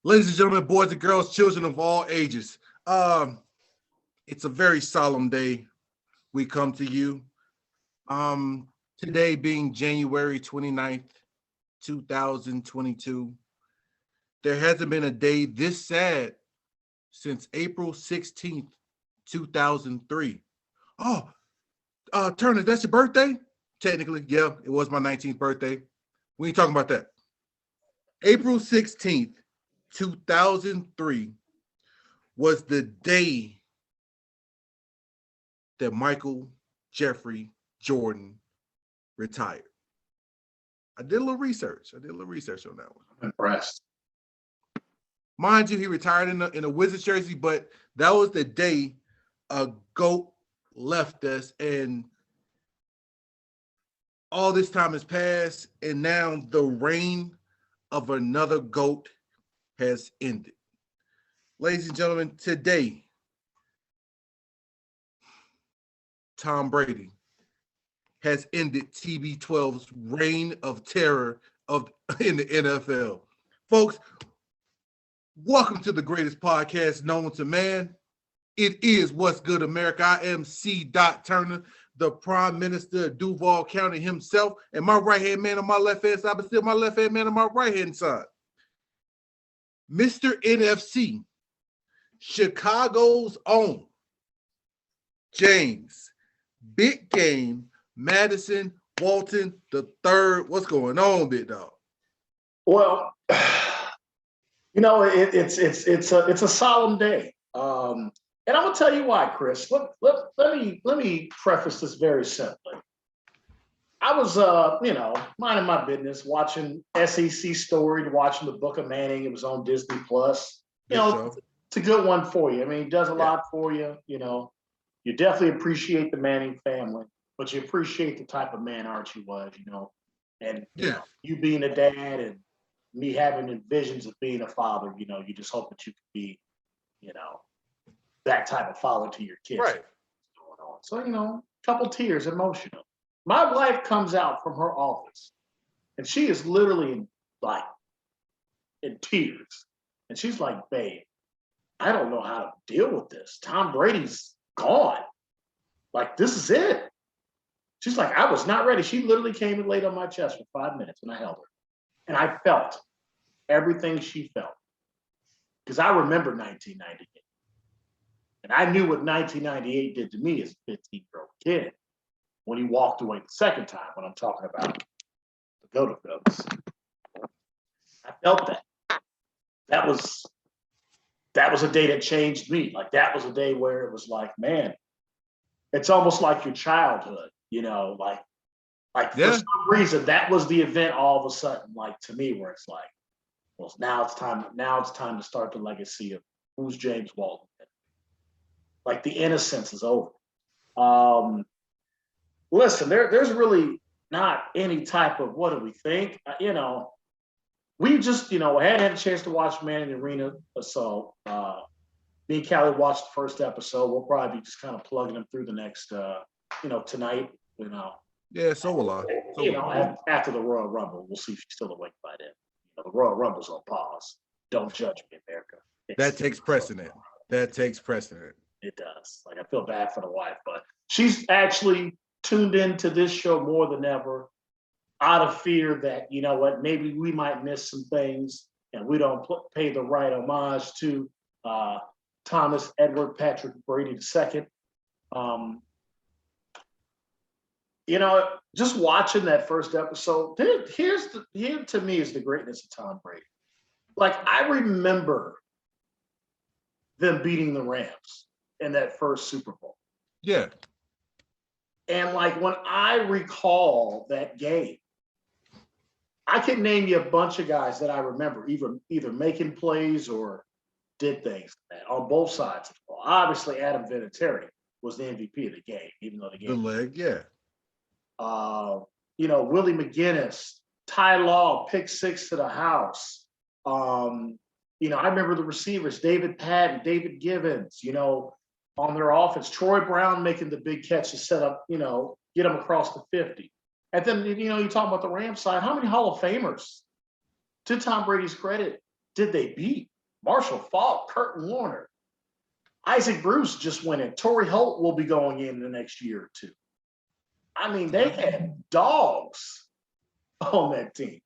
Ladies and gentlemen, boys and girls, children of all ages, it's a very solemn day. We come to you. Today being January 29th, 2022. There hasn't been a day this sad since April 16th, 2003. Oh, Turner, that's your birthday? Technically, yeah, it was my 19th birthday. We ain't talking about that. April 16th, 2003 was the day that Michael Jeffrey Jordan retired. I did a little research. on that one. I'm impressed. Mind you, he retired in a Wizards jersey, but that was the day a GOAT left us, and all this time has passed, and now the reign of another GOAT has ended. Ladies and gentlemen, today, Tom Brady has ended TB12's reign of terror in the NFL. Folks, welcome to the greatest podcast known to man. It is What's Good America. I am C. Turner, the Prime Minister of Duval County himself, and my right-hand man on my left-hand side, but still my left-hand man on my right-hand side. Mr. NFC, Chicago's own James Big Game Madison Walton the third. What's going on, big dog? Well, it's a solemn day, and I'm gonna tell you why, Chris. Let me preface this very simply. I was, minding my business, watching SEC Story, watching the Book of Manning. It was on Disney Plus. It's a good one for you. I mean, it does a lot for you. You definitely appreciate the Manning family, but you appreciate the type of man Archie was, and you being a dad and me having visions of being a father, you just hope that you could be, that type of father to your kids. Right. So, a couple tears, emotional. My wife comes out from her office and she is literally in tears. And she's like, babe, I don't know how to deal with this. Tom Brady's gone. Like, this is it. She's like, I was not ready. She literally came and laid on my chest for 5 minutes and I held her. And I felt everything she felt. Because I remember 1998. And I knew what 1998 did to me as a 15-year-old kid when he walked away the second time, when I'm talking about the GOAT of GOATs. I felt that. That was a day that changed me. Like, that was a day where it was like, man, it's almost like your childhood, for some reason, that was the event all of a sudden, like, to me, where it's like, well, now it's time to start the legacy of who's James Walton. Like, the innocence is over. Listen, there's really not any type of what do we think, we just, hadn't had a chance to watch Man in the Arena. So me and Callie watched the first episode. We'll probably be just kind of plugging them through the next, tonight, Yeah, so will I. After the Royal Rumble, we'll see if she's still awake by then. The Royal Rumble's on pause. Don't judge me, America. That takes precedent. It does. Like, I feel bad for the wife, but she's actually tuned into this show more than ever, out of fear that, maybe we might miss some things and we don't pay the right homage to Thomas Edward Patrick Brady II. Just watching that first episode, here to me is the greatness of Tom Brady. Like, I remember them beating the Rams in that first Super Bowl. Yeah. And like, when I recall that game, I can name you a bunch of guys that I remember either making plays or did things on both sides of the ball. Obviously, Adam Vinatieri was the MVP of the game, even though the game. The leg, yeah. Willie McGinnis, Ty Law, pick six to the house. I remember the receivers, David Patton, David Givens, on their offense, Troy Brown making the big catch to set up, get them across the 50. And then, you talk about the Rams side, how many Hall of Famers, to Tom Brady's credit, did they beat? Marshall Faulk, Curtin Warner, Isaac Bruce just went in. Torrey Holt will be going in the next year or two. I mean, they had dogs on that team.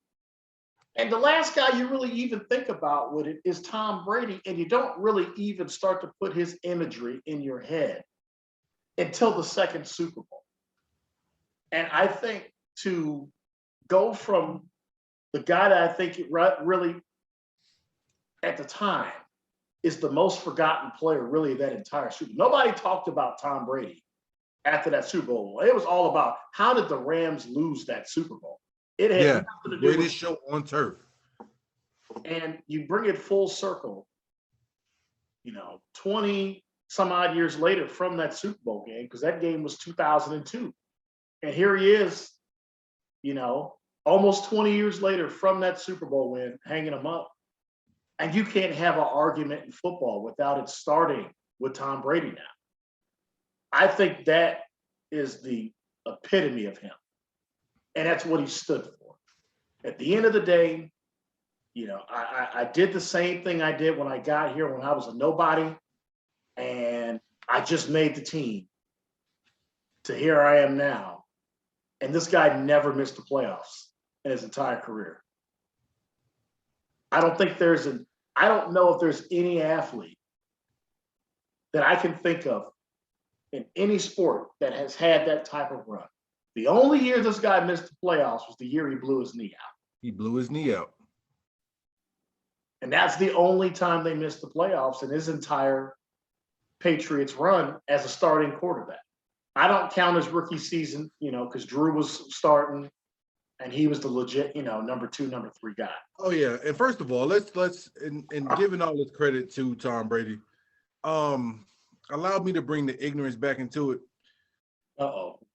And the last guy you really even think about with it is Tom Brady, and you don't really even start to put his imagery in your head until the second Super Bowl. And I think to go from the guy that I think it really, at the time, is the most forgotten player really of that entire Super Bowl. Nobody talked about Tom Brady after that Super Bowl. It was all about how did the Rams lose that Super Bowl? It had nothing to do with greatest show on turf. And you bring it full circle, 20 some odd years later from that Super Bowl game, because that game was 2002. And here he is, almost 20 years later from that Super Bowl win, hanging him up. And you can't have an argument in football without it starting with Tom Brady now. I think that is the epitome of him. And that's what he stood for. At the end of the day, I did the same thing I did when I got here when I was a nobody, and I just made the team to here I am now. And this guy never missed the playoffs in his entire career. I don't know if there's any athlete that I can think of in any sport that has had that type of run. The only year this guy missed the playoffs was the year he blew his knee out. He blew his knee out. And that's the only time they missed the playoffs in his entire Patriots run as a starting quarterback. I don't count his rookie season, because Drew was starting and he was the legit, number 2, number 3 guy. Oh yeah. And first of all, let's and giving all this credit to Tom Brady, allowed me to bring the ignorance back into it.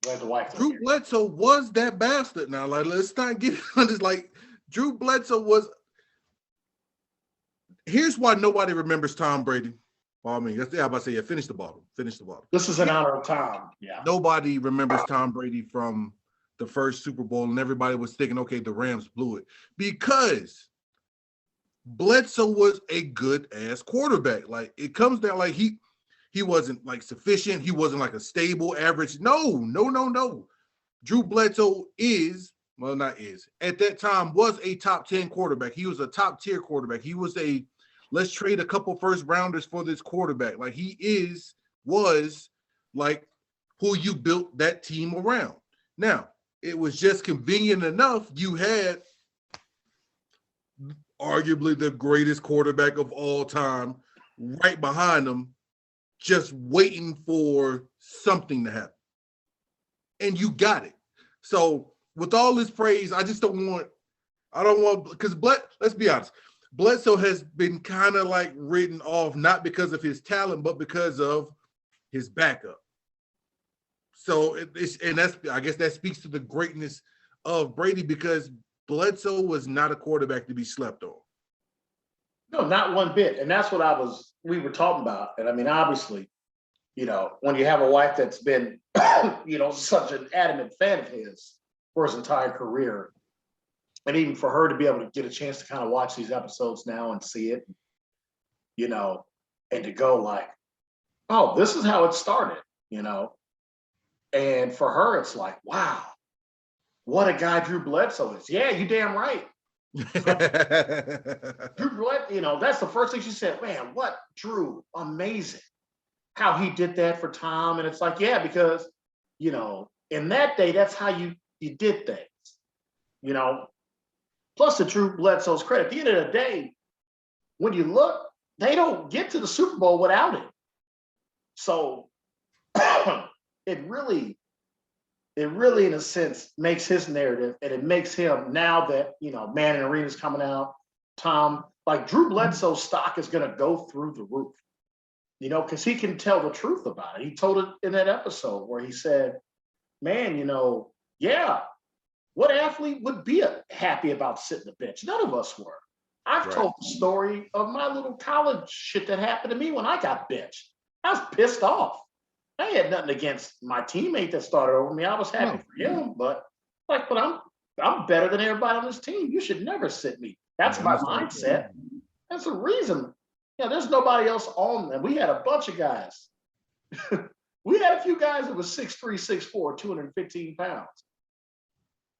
Glad the wife. Drew Bledsoe was that bastard. Now, let's not get on this. Drew Bledsoe was. Here's why nobody remembers Tom Brady. Well, I mean, I'm about to say, finish the bottle. This is in honor of Tom. Yeah. Nobody remembers Tom Brady from the first Super Bowl, and everybody was thinking, okay, the Rams blew it. Because Bledsoe was a good-ass quarterback. It comes down he wasn't sufficient. He wasn't a stable average. No. Drew Bledsoe at that time was a top 10 quarterback. He was a top tier quarterback. He was let's trade a couple first rounders for this quarterback. Was who you built that team around. Now, it was just convenient enough. You had arguably the greatest quarterback of all time right behind him, just waiting for something to happen. And you got it. So with all this praise, I don't want, because let's be honest, Bledsoe has been kind of written off, not because of his talent, but because of his backup. So I guess that speaks to the greatness of Brady, because Bledsoe was not a quarterback to be slept on. No, not one bit. And that's what we were talking about. And I mean, obviously, when you have a wife that's been, such an adamant fan of his for his entire career, and even for her to be able to get a chance to kind of watch these episodes now and see it, and to go oh, this is how it started, and for her, it's wow, what a guy Drew Bledsoe is. Yeah, you damn right. Drew Bledsoe, that's the first thing she said. Man, what Drew, amazing how he did that for Tom. And it's yeah, because in that day, that's how you did things. Plus, to Drew Bledsoe's credit, at the end of the day, when you look, they don't get to the Super Bowl without him. So it really, in a sense, makes his narrative, and it makes him, now that, Man in the Arena's coming out, Tom, Drew Bledsoe's stock is going to go through the roof, because he can tell the truth about it. He told it in that episode where he said, man, yeah, what athlete would be happy about sitting the bench? None of us were. I've told the story of my little college shit that happened to me when I got benched. I was pissed off. I had nothing against my teammate that started over me. I was happy for him, but I'm better than everybody on this team. You should never sit me. That's my mindset. There's a reason. Yeah, there's nobody else on them. We had a bunch of guys. We had a few guys that was 6'3", 6'4", 215 pounds.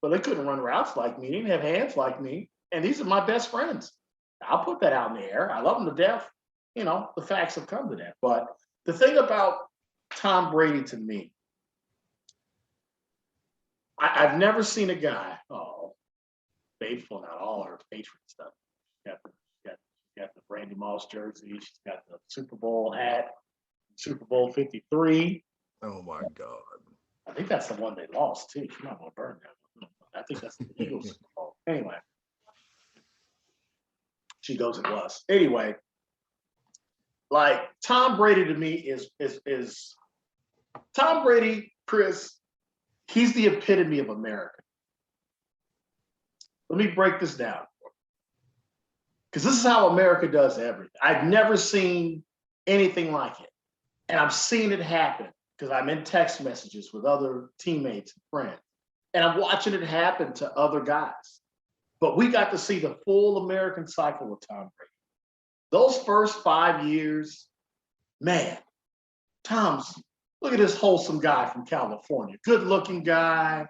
But they couldn't run routes like me. They didn't have hands like me. And these are my best friends. I'll put that out in the air. I love them to death. You know, the facts have come to that. But the thing about Tom Brady to me, I've never seen a guy, Babe's pulling out all her Patriot stuff. She's got the Randy Moss jersey. She's got the Super Bowl hat, Super Bowl 53. Oh my God. I think that's the one they lost too. She's not gonna burn that. I think that's the Eagles Super Bowl. Anyway. She goes, it was. Anyway, like Tom Brady to me is Tom Brady, Chris, he's the epitome of America. Let me break this down. Because this is how America does everything. I've never seen anything like it. And I'm seeing it happen because I'm in text messages with other teammates and friends. And I'm watching it happen to other guys. But we got to see the full American cycle of Tom Brady. Those first 5 years, man, look at this wholesome guy from California. Good looking guy.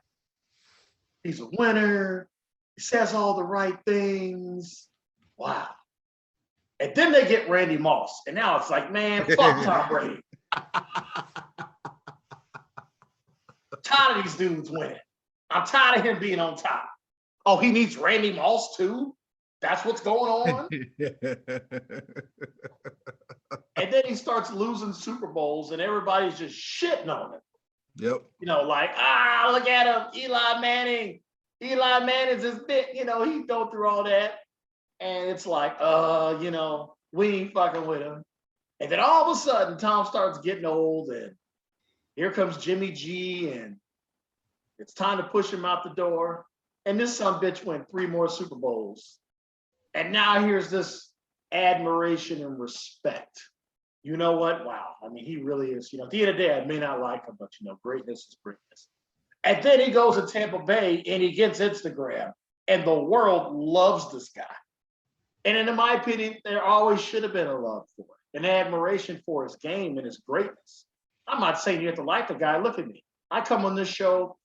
He's a winner. He says all the right things. Wow. And then they get Randy Moss. And now it's like, man, fuck Tom Brady. I'm tired of these dudes winning. I'm tired of him being on top. Oh, he needs Randy Moss too? That's what's going on? And then he starts losing Super Bowls and everybody's just shitting on him. Yep. You know, like, look at him, Eli Manning. Eli Manning's his bit, you know, he go through all that. And it's like, we ain't fucking with him. And then all of a sudden, Tom starts getting old and here comes Jimmy G and it's time to push him out the door. And this son bitch went 3 more Super Bowls. And now here's this admiration and respect. You know what? Wow. I mean, he really is, at the end of the day, I may not like him, but greatness is greatness. And then he goes to Tampa Bay and he gets Instagram and the world loves this guy. And in my opinion, there always should have been a love for it, an admiration for his game and his greatness. I'm not saying you have to like the guy. Look at me. I come on this show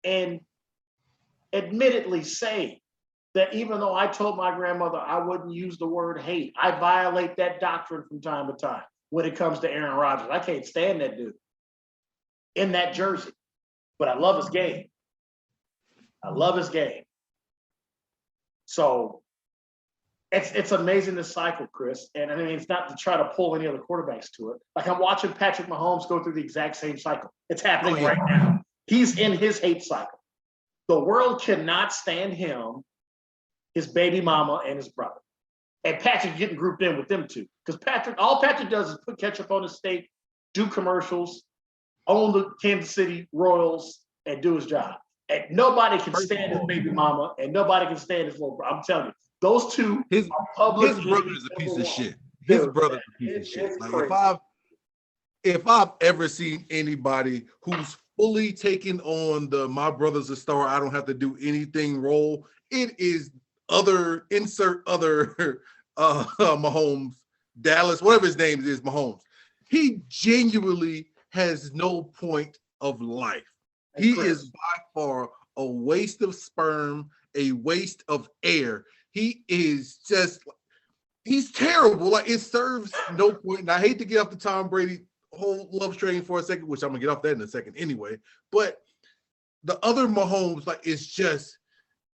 and admittedly say that even though I told my grandmother I wouldn't use the word hate, I violate that doctrine from time to time when it comes to Aaron Rodgers. I can't stand that dude in that jersey, but I love his game. I love his game. So it's amazing this cycle, Chris. And I mean, it's not to try to pull any other quarterbacks to it. Like I'm watching Patrick Mahomes go through the exact same cycle. It's happening right now. He's in his hate cycle. The world cannot stand him, his baby mama, and his brother. And Patrick getting grouped in with them too. Because all Patrick does is put ketchup on his steak, do commercials, own the Kansas City Royals, and do his job. And nobody can stand his baby mama, and nobody can stand his little brother. I'm telling you, those two are public. His brother is a piece of shit. His brother's a piece of shit. Like if I've ever seen anybody who's fully taken on the "my brother's a star, I don't have to do anything" role, it is insert other Mahomes, Dallas, whatever his name is, Mahomes. He genuinely has no point of life. He is by far a waste of sperm, a waste of air. He is he's terrible. Like it serves no point. And I hate to get off the Tom Brady whole love train for a second, which I'm gonna get off that in a second anyway. But the other Mahomes, like, it's just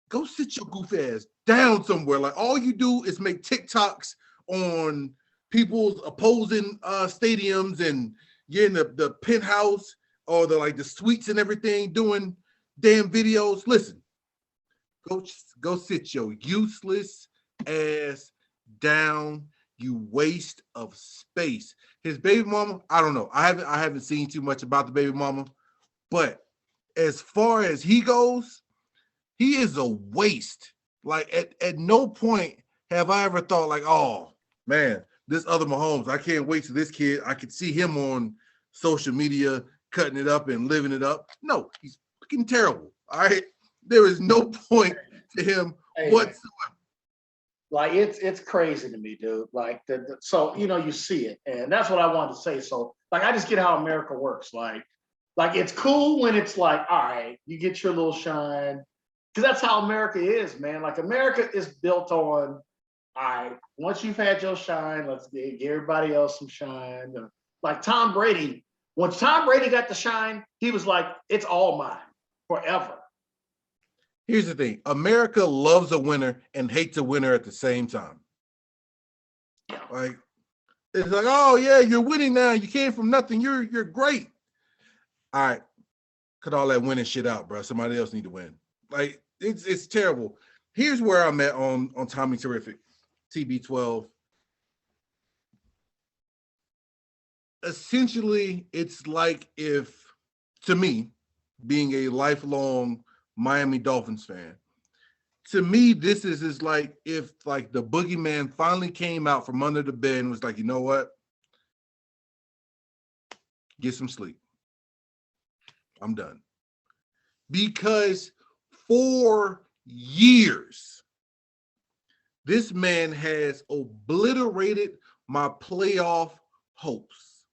go sit your goof ass down somewhere. Like all you do is make TikToks on people's opposing stadiums, and you're in the penthouse or the suites and everything doing damn videos. Listen, go sit your useless ass down, you waste of space. His baby mama, I don't know. I haven't seen too much about the baby mama, but as far as he goes, he is a waste. Like at no point have I ever thought like, oh man, this other Mahomes, I can't wait to this kid. I could see him on social media cutting it up and living it up. No, he's fucking terrible. All right. There is no point to him whatsoever. Like it's crazy to me, dude. Like so you see it, and that's what I wanted to say. So like I just get how America works. Like it's cool when it's like, all right, you get your little shine, because that's how America is, man. Like America is built on, all right, once you've had your shine, let's give everybody else some shine. Like Tom Brady, once Tom Brady got the shine, he was like, it's all mine forever. Here's the thing: America loves a winner and hates a winner at the same time. Like it's like, oh yeah, you're winning now. You came from nothing. You're great. All right, cut all that winning shit out, bro. Somebody else need to win. Like it's terrible. Here's where I'm at on Tommy Terrific, TB12. Essentially, it's like if, to me, being a lifelong Miami Dolphins fan, to me, this is like if like the boogeyman finally came out from under the bed and was like, you know what? Get some sleep. I'm done. Because for years, this man has obliterated my playoff hopes.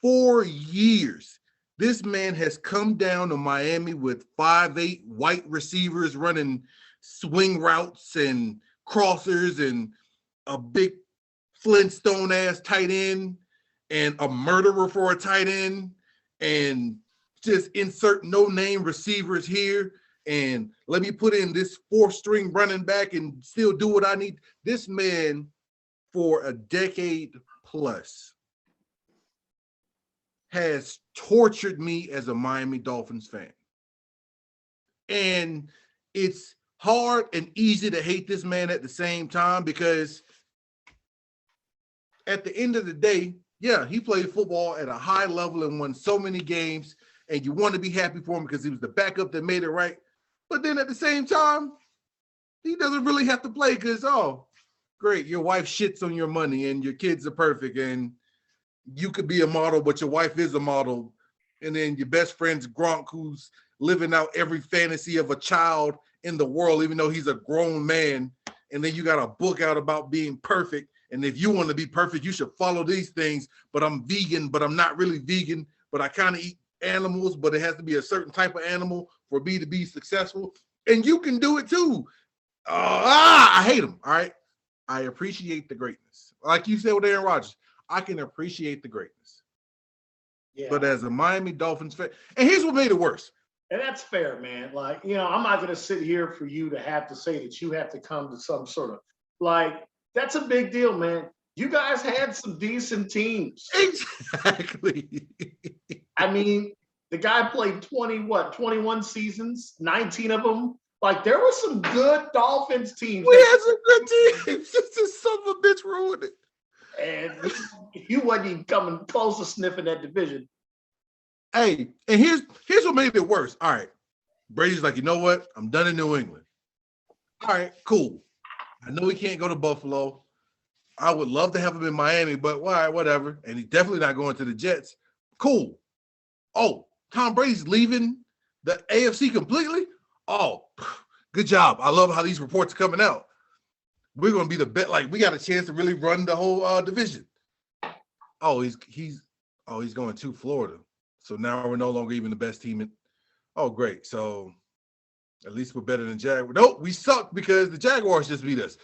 For years, this man has come down to Miami with 5'8" white receivers running swing routes and crossers and a big Flintstone ass tight end and a murderer for a tight end and just insert no name receivers here and let me put in this 4th-string running back and still do what I need. This man for a decade plus has tortured me as a Miami Dolphins fan. And it's hard and easy to hate this man at the same time because at the end of the day, yeah, he played football at a high level and won so many games, and you want to be happy for him because he was the backup that made it right. But then at the same time, he doesn't really have to play because, oh, great, your wife shits on your money and your kids are perfect and you could be a model, but your wife is a model. And then your best friend's Gronk, who's living out every fantasy of a child in the world, even though he's a grown man. And then you got a book out about being perfect. And if you want to be perfect, you should follow these things. But I'm vegan, but I'm not really vegan. But I kind of eat animals, but it has to be a certain type of animal for me to be successful. And you can do it too. I hate him. All right. I appreciate the greatness. Like you said with Aaron Rodgers, I can appreciate the greatness. Yeah. But as a Miami Dolphins fan, and here's what made it worse. And that's fair, man. Like, I'm not going to sit here for you to have to say that you have to come to some sort of, like, that's a big deal, man. You guys had some decent teams. Exactly. I mean, the guy played 21 seasons, 19 of them. Like, there were some good Dolphins teams. We had some good teams. This son of a bitch ruined it. And you wasn't even coming close to sniffing that division. Hey, and here's what made it worse. All right. Brady's like, you know what? I'm done in New England. All right, cool. I know he can't go to Buffalo. I would love to have him in Miami, but all right, whatever. And he's definitely not going to the Jets. Cool. Oh, Tom Brady's leaving the AFC completely? Oh, good job. I love how these reports are coming out. We're going to be the best. Like, we got a chance to really run the whole division. Oh, he's going to Florida. So now we're no longer even the best team. Oh, great. So at least we're better than Jaguars. Nope, we suck because the Jaguars just beat us.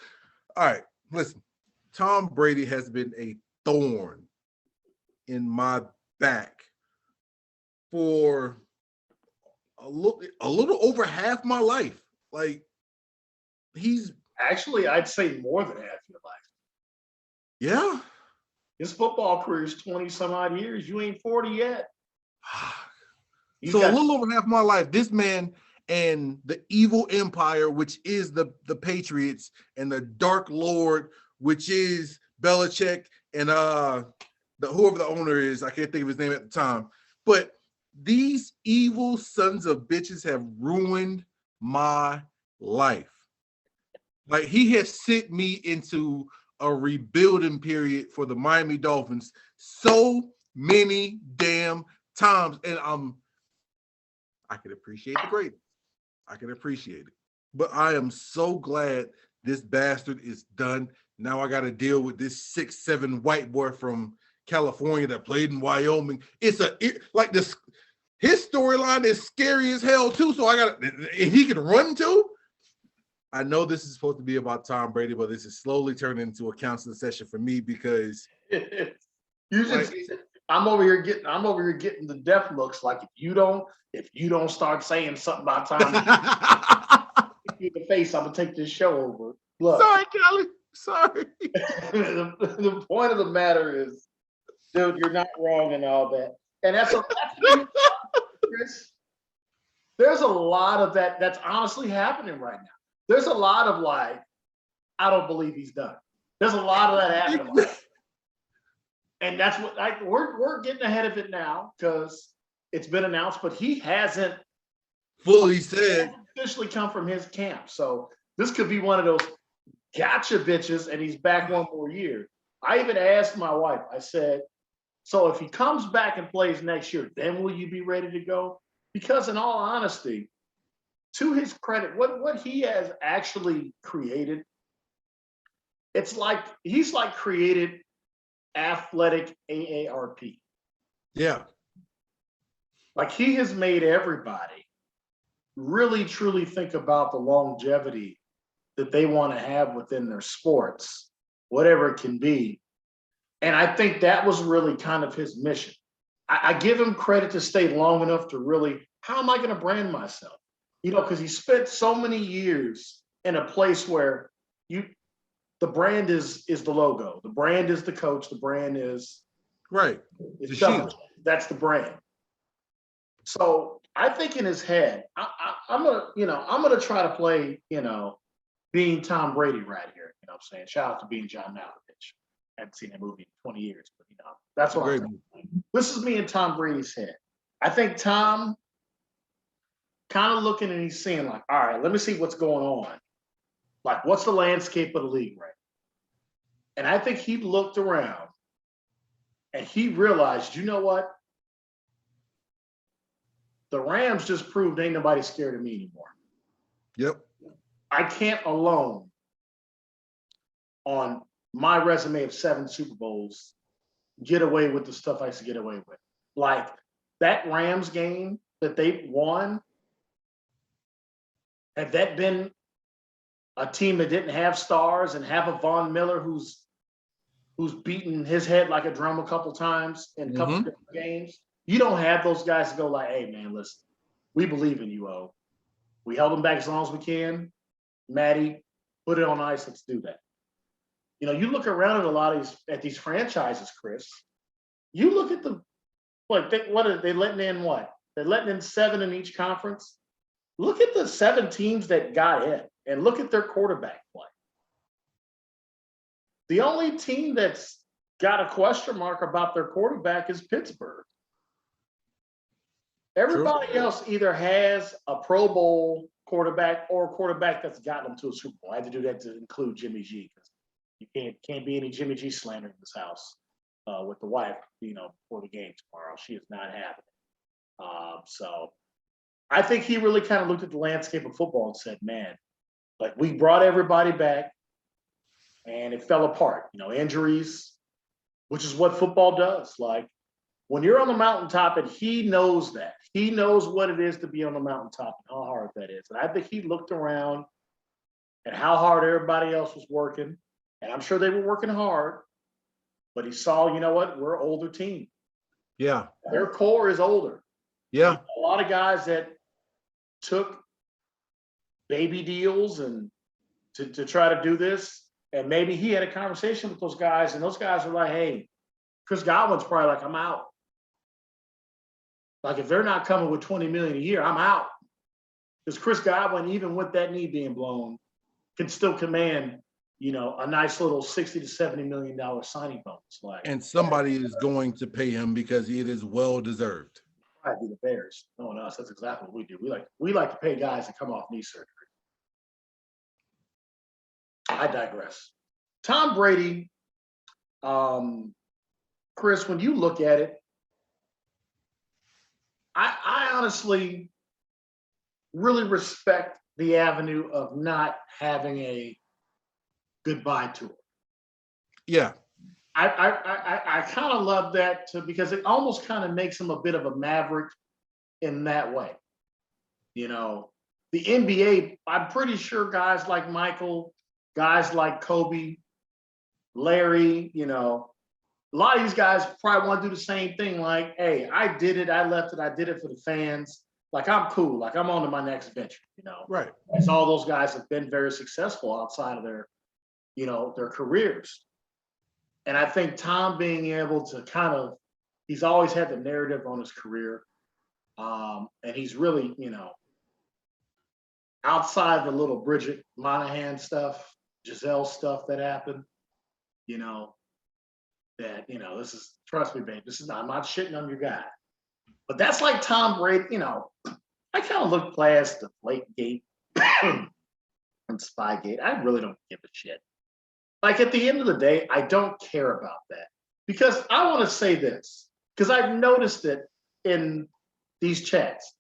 All right, listen. Tom Brady has been a thorn in my back for a little over half my life. Like, he's actually, I'd say more than half your life. Yeah. His football career is 20 some odd years. You ain't 40 yet. So a little over half my life, this man and the evil empire, which is the Patriots, and the Dark Lord, which is Belichick, and whoever the owner is, I can't think of his name at the time. But these evil sons of bitches have ruined my life. Like, he has sent me into a rebuilding period for the Miami Dolphins so many damn times, and I can appreciate the greatness. I can appreciate it. But I am so glad This bastard is done. Now I got to deal with this 6'7" white boy from California that played in Wyoming. Like this. His storyline is scary as hell too. So and he can run too. I know this is supposed to be about Tom Brady, but this is slowly turning into a counseling session for me because I'm over here getting the death looks. Like if you don't start saying something about Tom in the face, I'm gonna take this show over. Look, sorry, Kelly. Sorry. the point of the matter is, dude, you're not wrong and all that. And that's Chris. There's a lot of that's honestly happening right now. There's a lot of like, I don't believe he's done. There's a lot of that happening. And that's what we're getting ahead of it now because it's been announced, but he hasn't fully said officially come from his camp. So this could be one of those gotcha bitches, and he's back one more year. I even asked my wife, I said, so if he comes back and plays next year, then will you be ready to go? Because in all honesty, to his credit, what he has actually created, it's like he's like created athletic AARP. Yeah. Like he has made everybody really truly think about the longevity that they want to have within their sports, whatever it can be. And I think that was really kind of his mission. I give him credit to stay long enough to really, how am I going to brand myself? Because he spent so many years in a place where the brand is the logo, the brand is the coach, the brand is right. That's the brand. So I think in his head, I'm gonna try to play, being Tom Brady right here. You know what I'm saying? Shout out to being John Malkovich. I haven't seen that movie in 20 years, but that's what I'm saying. This is me in Tom Brady's head. I think Tom kind of looking and he's seeing like, all right, let me see what's going on. Like, what's the landscape of the league right now? And I think he looked around and he realized, you know what? The Rams just proved ain't nobody scared of me anymore. Yep. I can't alone on my resume of 7 Super Bowls get away with the stuff I used to get away with. Like that Rams game that they won, had that been a team that didn't have stars and have a Von Miller who's beaten his head like a drum a couple times in a couple different games, you don't have those guys to go like, hey man, listen, we believe in you, O. We held them back as long as we can. Maddie, put it on ice, let's do that. You look around at a lot of these franchises, Chris. You look at what are they letting in? What they're letting in 7 in each conference. Look at the 7 teams that got in, and look at their quarterback play. The only team that's got a question mark about their quarterback is Pittsburgh. Everybody else either has a Pro Bowl quarterback or a quarterback that's gotten them to a Super Bowl. I had to do that to include Jimmy G because you can't be any Jimmy G slander in this house with the wife, before the game tomorrow. She is not having it. So I think he really kind of looked at the landscape of football and said, man, like we brought everybody back and it fell apart. Injuries, which is what football does. Like when you're on the mountaintop, and he knows that. He knows what it is to be on the mountaintop and how hard that is. And I think he looked around at how hard everybody else was working. And I'm sure they were working hard, but he saw, you know what? We're an older team. Yeah. Their core is older. Yeah. A lot of guys that took baby deals and to try to do this. And maybe he had a conversation with those guys, and those guys are like, hey, Chris Godwin's probably like, I'm out. Like if they're not coming with $20 million a year, I'm out. Because Chris Godwin, even with that knee being blown, can still command, a nice little $60 to $70 million signing bonus. And somebody is going to pay him because it is well deserved. I'd be the Bears. No one else. That's exactly what we do. We like to pay guys that come off knee surgery. I digress. Tom Brady, Chris, when you look at it, I honestly really respect the avenue of not having a goodbye tour. Yeah. I kind of love that too, because it almost kind of makes him a bit of a maverick in that way. You know, the NBA, I'm pretty sure guys like Michael, guys like Kobe, Larry, you know, a lot of these guys probably want to do the same thing. Like, hey, I did it, I left it, I did it for the fans. Like, I'm cool. Like, I'm on to my next venture, you know. Right. As all those guys have been very successful outside of their, you know, their careers. And I think Tom being able to kind of, he's always had the narrative on his career. And he's really, you know, outside the little Bridget Monahan stuff, Giselle stuff that happened, you know, that, you know, this is, trust me, babe, this is not, I'm not shitting on your guy. But that's like Tom Brady, you know, I kind of look past the Flakegate and Spygate. I really don't give a shit. Like at the end of the day, I don't care about that. Because I want to say this, because I've noticed it in these chats.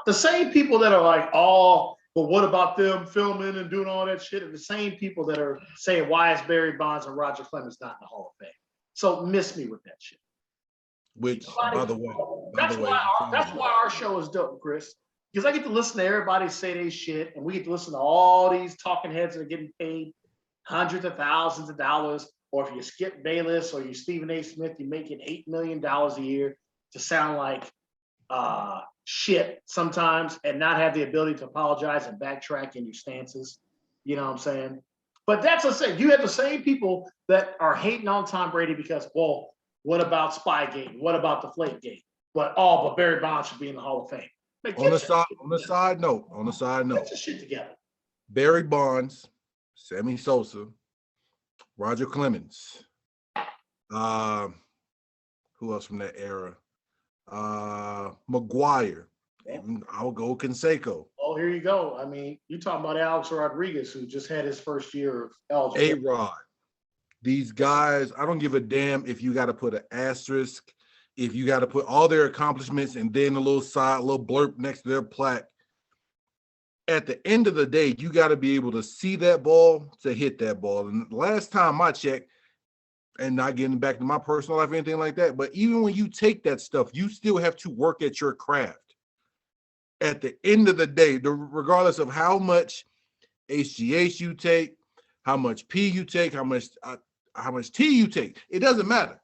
The same people that are like, oh, but what about them filming and doing all that shit are the same people that are saying, why is Barry Bonds and Roger Clemens not in the Hall of Fame? So miss me with that shit. Which, by the way, that's why our show is dope, Chris. Because I get to listen to everybody say they shit, and we get to listen to all these talking heads that are getting paid hundreds of thousands of dollars. Or if you Skip Bayless or you Stephen A. Smith, you're making $8 million a year to sound like shit sometimes and not have the ability to apologize and backtrack in your stances. You know what I'm saying? But that's the same. You have the same people that are hating on Tom Brady because, well, what about Spygate? What about the Flakegate? But Barry Bonds should be in the Hall of Fame. Like, on the side note, get your shit together. Barry Bonds, Sammy Sosa, Roger Clemens, who else from that era? McGuire. Even I'll go Canseco. Oh, here you go. I mean, you're talking about Alex Rodriguez, who just had his first year of eligibility. A-Rod. These guys, I don't give a damn if you got to put an asterisk, if you got to put all their accomplishments and then a little blurb next to their plaque. At the end of the day, you got to be able to see that ball to hit that ball. And last time I checked, and not getting back to my personal life or anything like that, but even when you take that stuff, you still have to work at your craft. At the end of the day, regardless of how much HGH you take, how much P you take, how much T you take, it doesn't matter.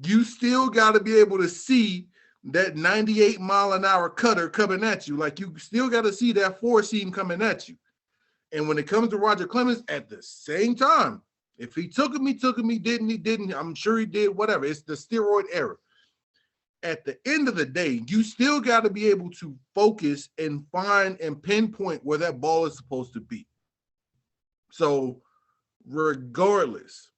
You still got to be able to see that 98-mile-an-hour cutter coming at you. Like, you still got to see that four seam coming at you. And when it comes to Roger Clemens, at the same time, if he took him, didn't. I'm sure he did, whatever. It's the steroid era. At the end of the day, you still got to be able to focus and find and pinpoint where that ball is supposed to be. So regardless,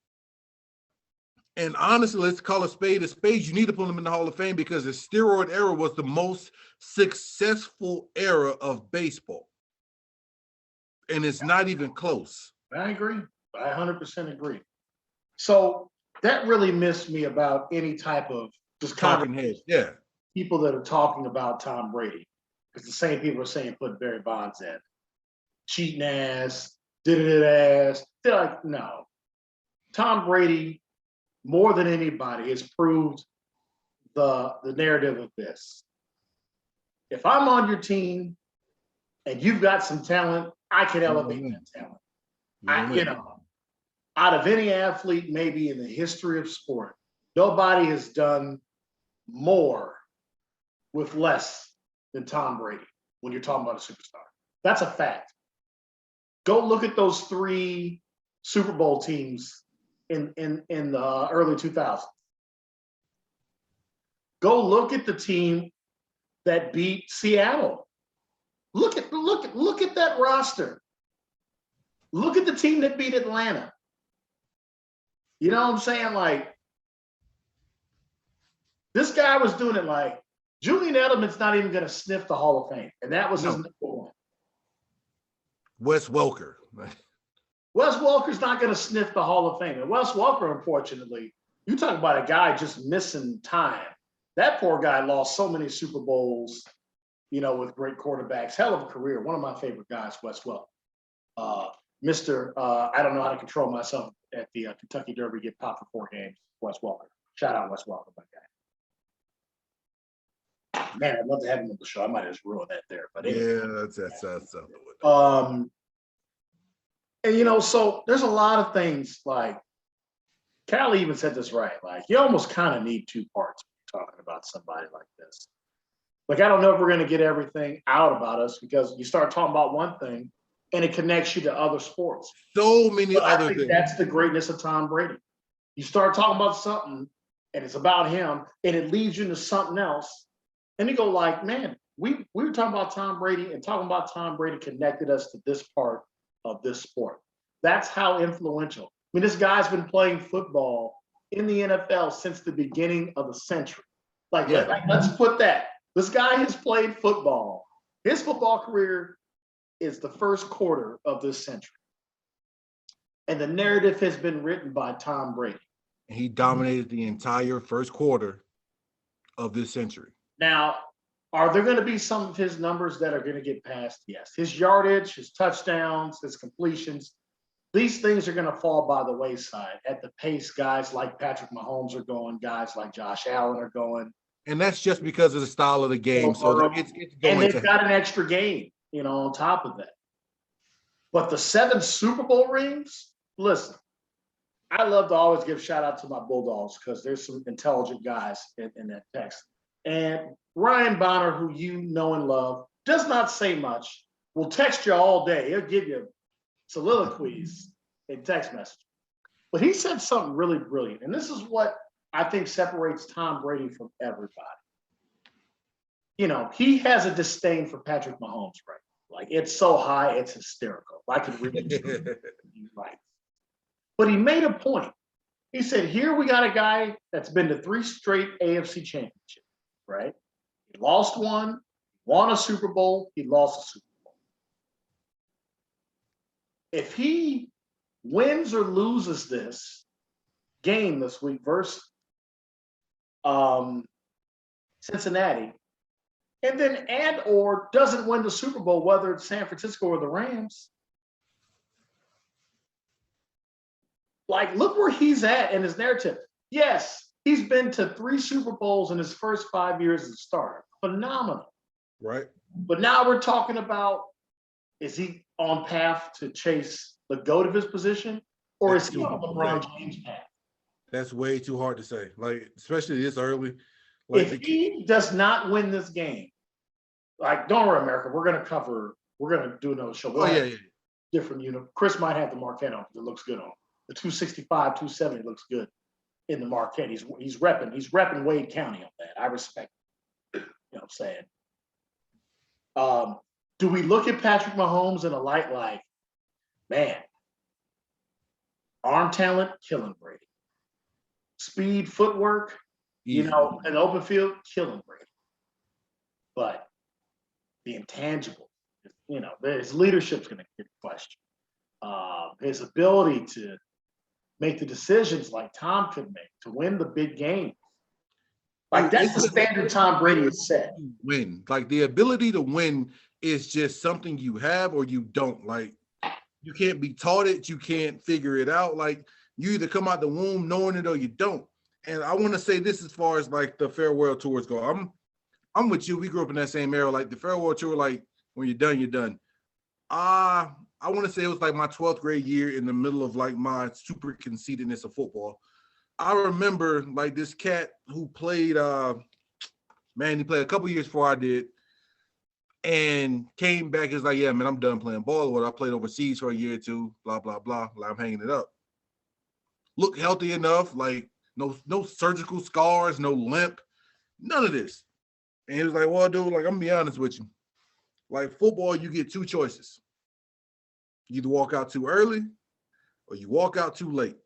and honestly, let's call a spade. You need to put him in the Hall of Fame because the steroid era was the most successful era of baseball. And it's not even close. I agree. I 100% agree. So that really missed me about any type of just talking heads. Yeah. People that are talking about Tom Brady. Because the same people are saying put Barry Bonds in. Cheating ass, did it ass. They're like, no. Tom Brady, more than anybody, has proved the narrative of this. If I'm on your team and you've got some talent, I can elevate that talent. Out of any athlete, maybe in the history of sport, nobody has done more with less than Tom Brady when you're talking about a superstar. That's a fact. Go look at those 3 Super Bowl teams in the early 2000s. Go look at the team that beat Seattle. Look at that roster. Look at the team that beat Atlanta. You know what I'm saying? Like, this guy was doing it like, Julian Edelman's not even going to sniff the Hall of Fame. And that was his number 1. Wes Welker. Wes Welker's not going to sniff the Hall of Fame. And Wes Welker, unfortunately, you talk about a guy just missing time. That poor guy lost so many Super Bowls, with great quarterbacks. Hell of a career. One of my favorite guys, Wes Welker. Mr. I don't know how to control myself at the Kentucky Derby, get popped for 4 games. Wes Walker. Shout out Wes Walker, my guy. Man, I'd love to have him on the show. I might have just ruined that there, but anyway. Yeah, that's something. And so there's a lot of things like Callie even said this right. Like you almost kind of need 2 parts when you're talking about somebody like this. Like I don't know if we're going to get everything out about us because you start talking about one thing and it connects you to other sports. So many other things. That's the greatness of Tom Brady. You start talking about something and it's about him and it leads you into something else. And you go like, man, we were talking about Tom Brady and talking about Tom Brady connected us to this part of this sport. That's how influential. I mean, this guy's been playing football in the NFL since the beginning of the century. Let's put that. This guy has played football. His football career is the first quarter of this century. And the narrative has been written by Tom Brady. He dominated the entire first quarter of this century. Now, are there going to be some of his numbers that are going to get passed? Yes. His yardage, his touchdowns, his completions, these things are going to fall by the wayside at the pace guys like Patrick Mahomes are going, guys like Josh Allen are going. And that's just because of the style of the game. So it's going and they've got an extra game, on top of that. But the 7 Super Bowl rings, listen, I love to always give shout out to my Bulldogs because there's some intelligent guys in that text. And Ryan Bonner, who you know and love, does not say much, will text you all day. He'll give you soliloquies in text message. But he said something really brilliant. And this is what I think separates Tom Brady from everybody. He has a disdain for Patrick Mahomes, right? Like it's so high, it's hysterical. I can really right. But he made a point. He said, here we got a guy that's been to 3 straight AFC championships, right? He lost one, won a Super Bowl, he lost a Super Bowl. If he wins or loses this game this week versus Cincinnati, and then or doesn't win the Super Bowl, whether it's San Francisco or the Rams, like look where he's at in his narrative. Yes, he's been to 3 Super Bowls in his first 5 years as a starter. Phenomenal. Right. But now we're talking about, is he on path to chase the GOAT of his position? Or is he on LeBron James' path? That's way too hard to say. Like, especially this early. Like, if he does not win this game, like, don't worry, America, we're going to do another show. Different, Chris might have the Marquette on because it looks good on him. The 265, 270 looks good in the Marquette. He's repping Wade County on that. I respect it. You know what I'm saying? Do we look at Patrick Mahomes in a light like, man, arm talent, killing Brady. Speed, footwork, an open field, killing Brady. But the intangible, his leadership's going to get questioned. His ability to make the decisions like Tom could make to win the big game. Like that's the standard Tom Brady has set. Win. Like the ability to win is just something you have or you don't. Like you can't be taught it. You can't figure it out. Like you either come out the womb knowing it or you don't. And I want to say this as far as like the farewell tours go. I'm with you. We grew up in that same era. Like the farewell tour, like when you're done, you're done. I want to say it was like my 12th grade year in the middle of like my super conceitedness of football. I remember like this cat who played, he played a couple years before I did and came back and was like, yeah, man, I'm done playing ball. Or I played overseas for a year or two, blah, blah, blah. Like, I'm hanging it up. Looked healthy enough, like no surgical scars, no limp, none of this. And he was like, well, dude, like, I'm gonna be honest with you. Like football, you get 2 choices. You either walk out too early or you walk out too late.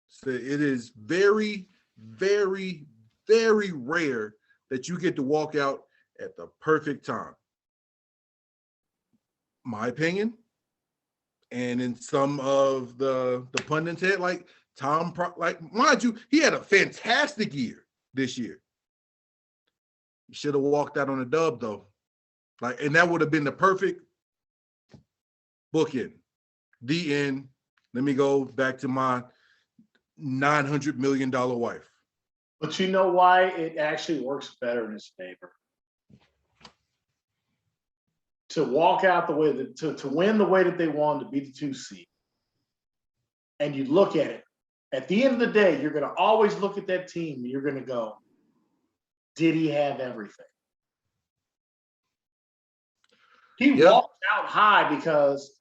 So it is very, very, very rare that you get to walk out at the perfect time. My opinion. And in some of the pundits head, like Tom, like mind you, he had a fantastic year this year. He should have walked out on a dub though. Like, and that would have been the perfect bookend. The end. Let me go back to my $900 million wife. But you know why it actually works better in his favor? To walk out the way that to win the way that they wanted to be the 2 seed. And you look at it. At the end of the day, you're going to always look at that team and you're going to go, did he have everything? He walked out high because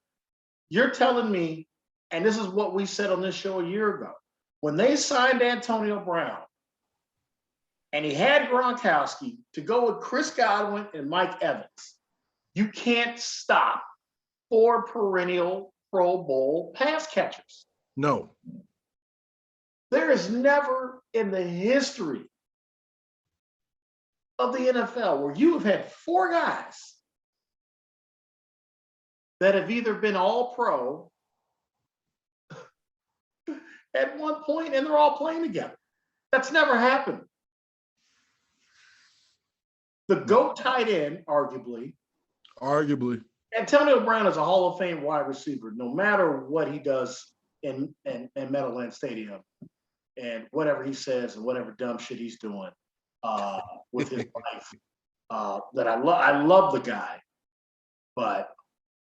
you're telling me, and this is what we said on this show a year ago, when they signed Antonio Brown and he had Gronkowski to go with Chris Godwin and Mike Evans, you can't stop 4 perennial Pro Bowl pass catchers. No. There is never in the history of the NFL where you have had 4 guys that have either been all pro at one point and they're all playing together. That's never happened. The GOAT tight end, arguably. Antonio Brown is a Hall of Fame wide receiver, no matter what he does in Meadowlands Stadium and whatever he says and whatever dumb shit he's doing with his life. That I love the guy, but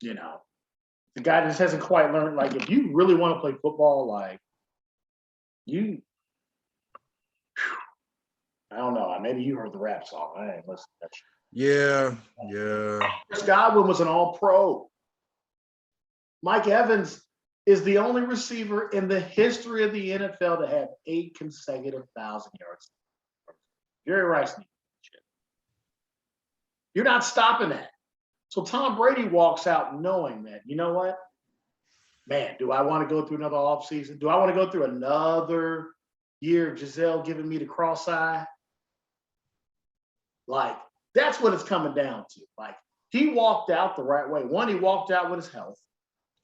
you know, the guy just hasn't quite learned. Like, if you really want to play football, like you, I don't know. Maybe you heard the rap song. I ain't listening to that shit. Yeah. Chris Godwin was an all-pro. Mike Evans is the only receiver in the history of the NFL to have 8 consecutive 1,000 yards. Jerry Rice needs shit. You're not stopping that. So Tom Brady walks out knowing that, you know what? Man, do I want to go through another offseason? Do I want to go through another year of Giselle giving me the cross eye? Like, that's what it's coming down to. Like, he walked out the right way. One, he walked out with his health.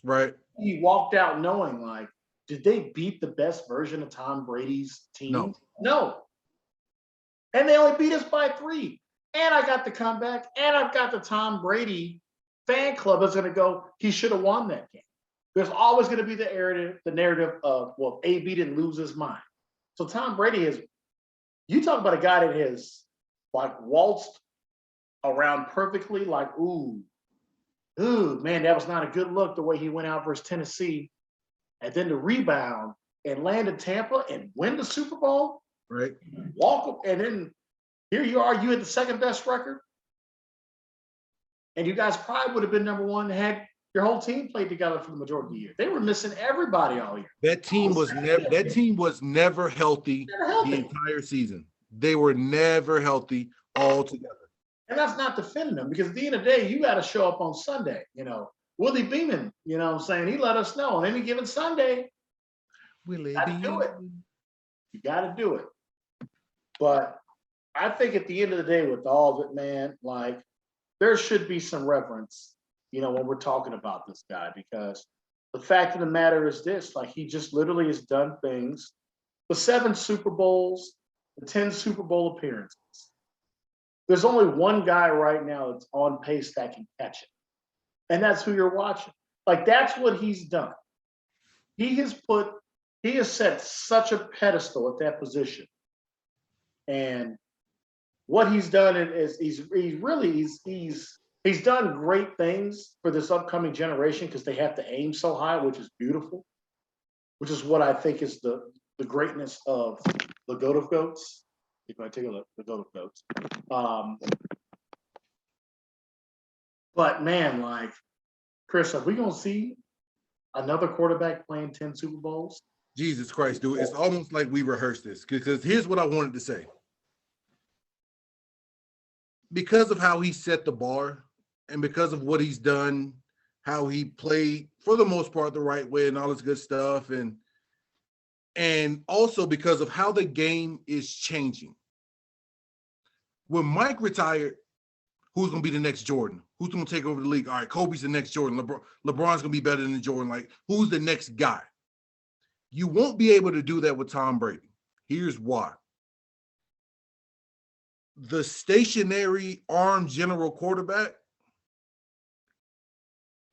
Right. He walked out knowing, like, did they beat the best version of Tom Brady's team? No. And they only beat us by 3. And I got the comeback. And I've got the Tom Brady fan club that's going to go, he should have won that game. There's always going to be the narrative of, well, AB didn't lose his mind. So Tom Brady is, you talk about a guy that has, like, waltzed around perfectly, like, ooh, man, that was not a good look the way he went out versus Tennessee. And then the rebound and land in Tampa and win the Super Bowl. Right. Walk up, and then here you are, you had the second best record. And you guys probably would have been number 1 had your whole team played together for the majority of the year. They were missing everybody all year. That team was never healthy the entire season. They were never healthy altogether. And that's not defending them, because at the end of the day, you got to show up on Sunday. You know, Willie Beeman, you know what I'm saying? He let us know on any given Sunday. Willie Beeman. Do it. You got to do it. But I think at the end of the day, with all of it, man, like, there should be some reverence, you know, when we're talking about this guy, because the fact of the matter is this, like, he just literally has done things, the 7 Super Bowls, the 10 Super Bowl appearances. There's only one guy right now that's on pace that can catch it. And that's who you're watching. Like, that's what he's done. He has set such a pedestal at that position. And what he's done is he's done great things for this upcoming generation, because they have to aim so high, which is beautiful, which is what I think is the greatness of the GOAT of GOATs. If I take a look, the GOAT of GOATs. But man, like, Chris, are we gonna see another quarterback playing 10 Super Bowls? Jesus Christ, dude. It's almost like we rehearsed this, because here's what I wanted to say. Because of how he set the bar and because of what he's done, how he played for the most part the right way and all this good stuff, and also because of how the game is changing. When Mike retired, who's going to be the next Jordan? Who's going to take over the league? All right, Kobe's the next Jordan. LeBron's going to be better than Jordan. Like, who's the next guy? You won't be able to do that with Tom Brady. Here's why. The stationary arm general quarterback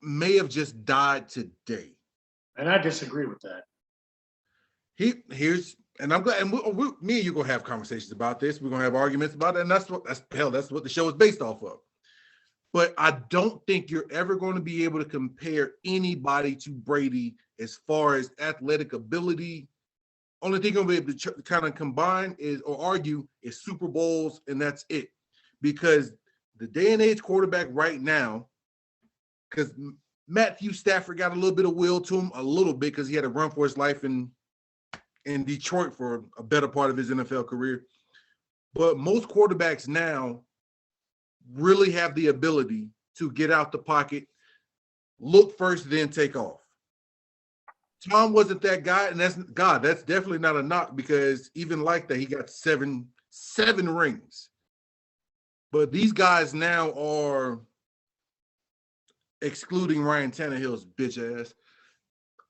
may have just died today. And I disagree with that. And I'm glad, and me and you gonna have conversations about this. We're gonna have arguments about it, and that's what the show is based off of. But I don't think you're ever going to be able to compare anybody to Brady as far as athletic ability. Only thing you're going to be able to kind of combine or argue is Super Bowls, and that's it. Because the day and age quarterback right now, because Matthew Stafford got a little bit of will to him, a little bit, because he had to run for his life in Detroit for a better part of his NFL career. But most quarterbacks now really have the ability to get out the pocket, look first, then take off. Tom wasn't that guy, and that's definitely not a knock, because even like that, he got seven rings. But these guys now are, excluding Ryan Tannehill's bitch ass,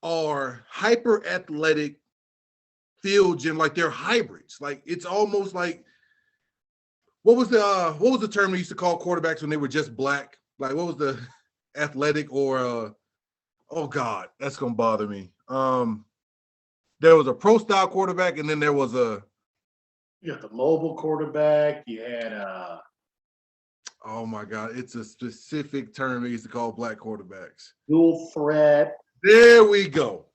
are hyper athletic field gym, like they're hybrids. Like it's almost like what was the term they used to call quarterbacks when they were just black? Like what was the athletic or oh God, that's gonna bother me. There was a pro style quarterback, and then there was you got the mobile quarterback, you had oh my God, it's a specific term they used to call black quarterbacks. Dual threat. There we go.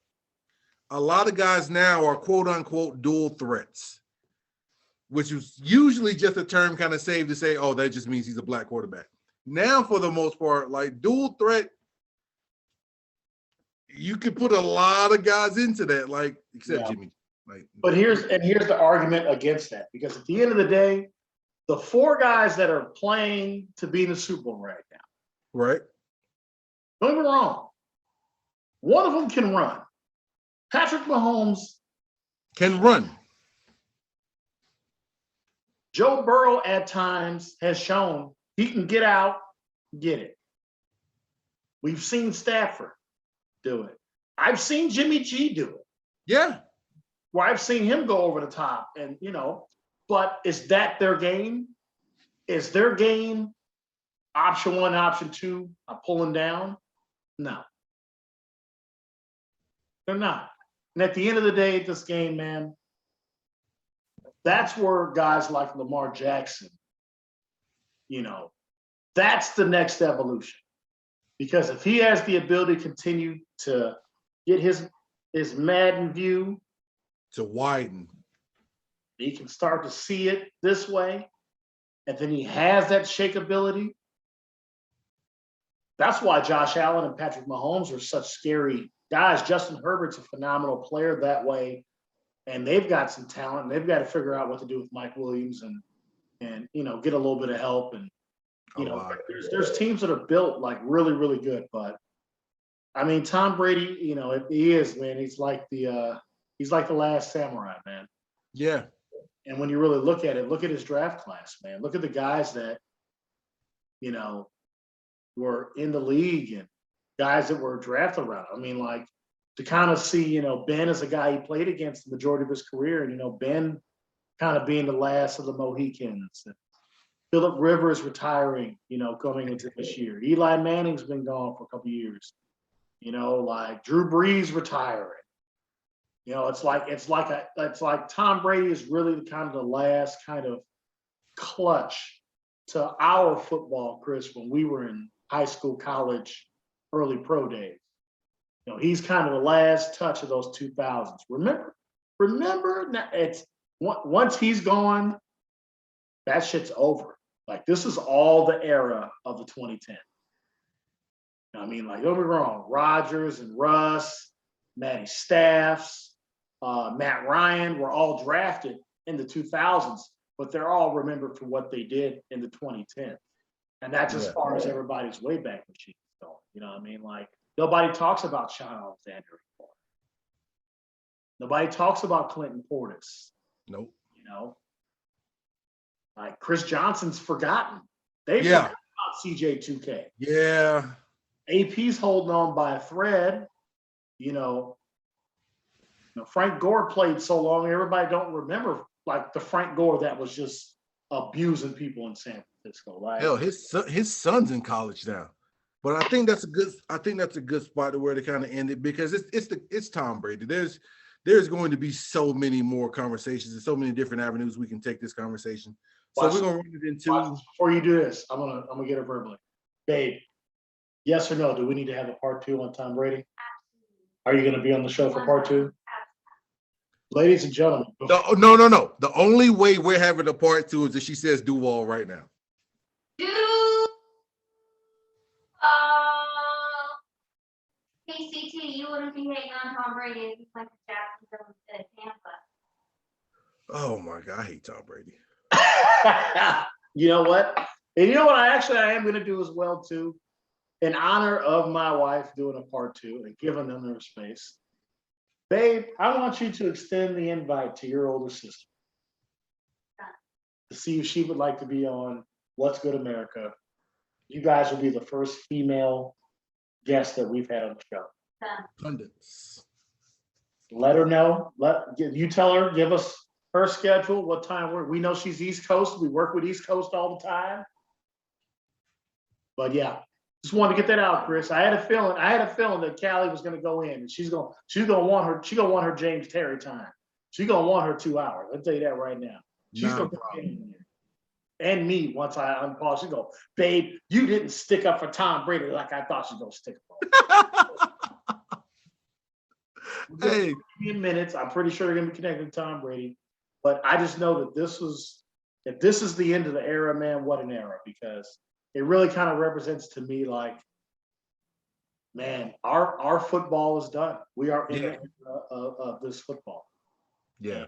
A lot of guys now are quote unquote dual threats, which is usually just a term kind of saved to say, oh, that just means he's a black quarterback. Now, for the most part, like dual threat, you could put a lot of guys into that, like except Jimmy. Like, but here's the argument against that, because at the end of the day, the four guys that are playing to be in the Super Bowl right now, right? don't get me wrong, one of them can run. Patrick Mahomes can run. Joe Burrow at times has shown he can get out, get it. We've seen Stafford do it. I've seen Jimmy G do it. Yeah. Where I've seen him go over the top, and but is that their game? Is their game option one, option two, pulling down? No. They're not. And at the end of the day, this game, man, that's where guys like Lamar Jackson, that's the next evolution. Because if he has the ability to continue to get his Madden view to widen, he can start to see it this way, and then he has that shakeability. That's why Josh Allen and Patrick Mahomes are such scary guys. Justin Herbert's a phenomenal player that way, and they've got some talent, and they've got to figure out what to do with Mike Williams and get a little bit of help. And there's teams that are built like really, really good. But I mean, Tom Brady, he is, man. He's like the last samurai, man. Yeah. And when you really look at it, look at his draft class, man. Look at the guys that were in the league and guys that were drafted around. I mean, like, to kind of see, Ben as a guy he played against the majority of his career, and Ben kind of being the last of the Mohicans. And Phillip Rivers retiring, coming into this year. Eli Manning's been gone for a couple of years. Like Drew Brees retiring. It's like Tom Brady is really kind of the last kind of clutch to our football, Chris, when we were in high school, college, early pro days. He's kind of the last touch of those 2000s. Remember, it's once he's gone, that shit's over. Like, this is all the era of the 2010. I mean, like, don't be wrong, Rodgers and Russ, Matty Staffs, Matt Ryan were all drafted in the 2000s, but they're all remembered for what they did in the 2010s. And that's as far as everybody's way back machine is going. You know what I mean? Like, nobody talks about Sean Alexander anymore. Nobody talks about Clinton Portis. Nope. Like, Chris Johnson's forgotten. They forgot about CJ2K. Yeah. AP's holding on by a thread. Frank Gore played so long, everybody don't remember like the Frank Gore that was just abusing people in San Francisco. Like, hell, his son's in college now. But I think that's a good spot to where to kind of end it because it's Tom Brady. There's going to be so many more conversations and so many different avenues we can take this conversation. So we're gonna run it into. Before you do this, I'm gonna get it verbally. Babe, yes or no? Do we need to have a part 2 on Tom Brady? Are you gonna be on the show for part 2? Ladies and gentlemen. No. The only way we're having a part 2 is if she says Duval right now. KCT, you wouldn't be hating on Tom Brady if he went to Jacksonville instead of Tampa. Oh my God, I hate Tom Brady. You know what? And you know what I am going to do as well, too? In honor of my wife doing a part 2 and giving them their space. Babe, I want you to extend the invite to your older sister to see if she would like to be on What's Good America. You guys will be the first female guest that we've had on the show. Pundits. Let her know. You tell her, give us her schedule, what time we know she's East Coast. We work with East Coast all the time. But yeah, just wanted to get that out, Chris. I had a feeling that Callie was going to go in, and she's going to want her James Terry time. She's going to want her 2 hours. I'll tell you that right now. She's going to get in there. And me, once I unpause, she go, babe, you didn't stick up for Tom Brady like I thought she was going to stick up. Hey, in minutes, I'm pretty sure you're going to be connected to Tom Brady. But I just know that if this is the end of the era, man, what an era, because it really kind of represents to me like, man, our football is done. We are in the era of this football. Yeah.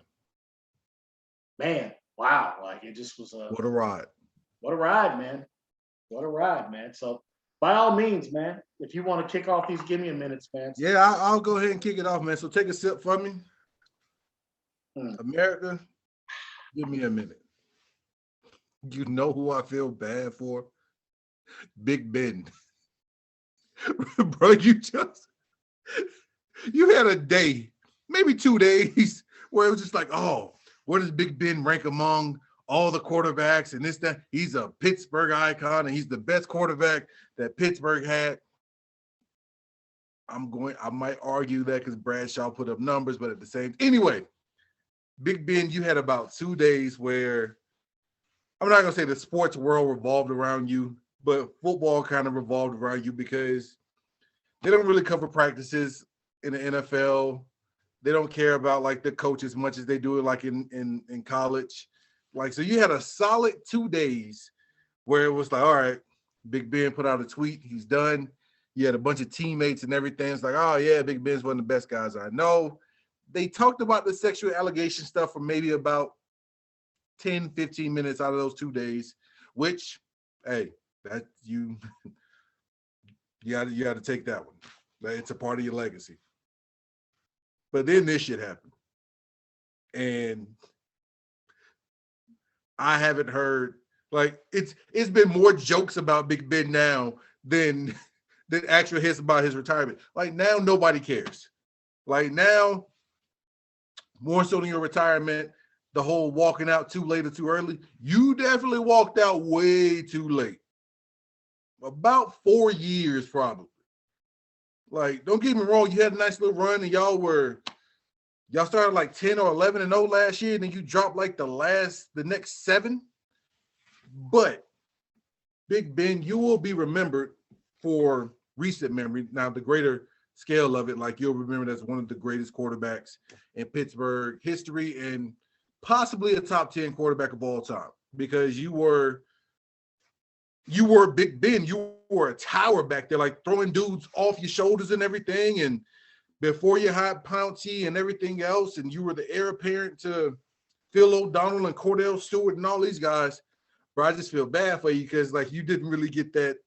Man, wow. Like it just was what a ride. What a ride, man. What a ride, man. So by all means, man, if you want to kick off these give me a minutes, man. Yeah, I'll go ahead and kick it off, man. So take a sip for me. America, give me a minute. You know who I feel bad for? Big Ben. Bro, you had a day, maybe 2 days, where it was just like, oh, where does Big Ben rank among all the quarterbacks and this, that? He's a Pittsburgh icon and he's the best quarterback that Pittsburgh had. I might argue that because Bradshaw put up numbers, but at the same, anyway, Big Ben, you had about 2 days where I'm not going to say the sports world revolved around you, but football kind of revolved around you because they don't really cover practices in the NFL. They don't care about like the coach as much as they do it like in college. Like, so you had a solid 2 days where it was like, all right, Big Ben put out a tweet. He's done. You had a bunch of teammates and everything. It's like, oh yeah, Big Ben's one of the best guys I know. They talked about the sexual allegation stuff for maybe about 10, 15 minutes out of those 2 days, which, hey, that you got to take that one. It's a part of your legacy. But then this shit happened. And I haven't heard, like, it's been more jokes about Big Ben now than actual hits about his retirement. Like, now nobody cares. Like, now, more so than your retirement, the whole walking out too late or too early, you definitely walked out way too late. About 4 years, probably. Like, don't get me wrong, you had a nice little run and y'all started like 10 or 11-0 last year, and then you dropped like the next 7. But Big Ben, you will be remembered for recent memory. Now, the greater scale of it, like, you'll remember as one of the greatest quarterbacks in Pittsburgh history and possibly a top 10 quarterback of all time, because you were Big Ben. You were a tower back there, like throwing dudes off your shoulders and everything. And before you had Pouncey and everything else, and you were the heir apparent to Phil O'Donnell and Cordell Stewart and all these guys, bro, I just feel bad for you because, like, you didn't really get that